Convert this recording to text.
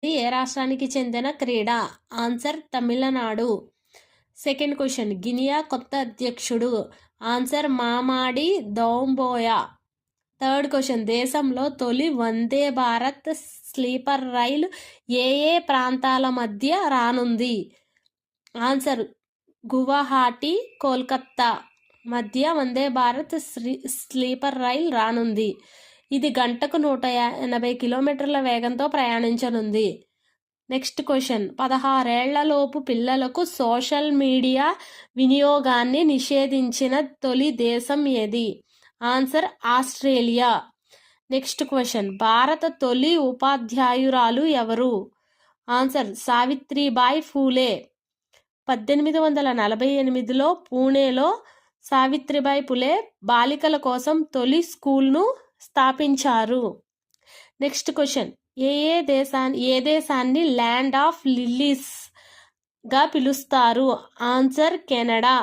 ఇది ఏ రాష్ట్రానికి చెందిన క్రీడ? Answer Tamil Nadu. Second question, Guinea కొత్త అధ్యక్షుడు? ఆన్సర్ మామాడి దౌంబోయా. థర్డ్ క్వశ్చన్, దేశంలో తొలి వందే భారత్ స్లీపర్ రైలు ఏ ఏ ప్రాంతాల మధ్య రానుంది? ఆన్సర్ గువాహటి కోల్కతా మధ్య వందే భారత్ స్లీపర్ రైల్ రానుంది. ఇది గంటకు 180 కిలోమీటర్ల వేగంతో ప్రయాణించనుంది. నెక్స్ట్ క్వశ్చన్, 16 ఏళ్లలోపు పిల్లలకు సోషల్ మీడియా వినియోగాన్ని నిషేధించిన తొలి దేశం ఏది? Answer Australia. నెక్స్ట్ క్వశ్చన్, భారత తొలి ఉపాధ్యాయురాలు ఎవరు? ఆన్సర్ సావిత్రిబాయి ఫూలే. 1848లో పూణేలో సావిత్రిబాయి ఫులే బాలికల కోసం తొలి స్కూల్ను స్థాపించారు. నెక్స్ట్ క్వశ్చన్, ఏ దేశాన్ని ల్యాండ్ ఆఫ్ లిల్లీస్ గా పిలుస్తారు? Answer Canada.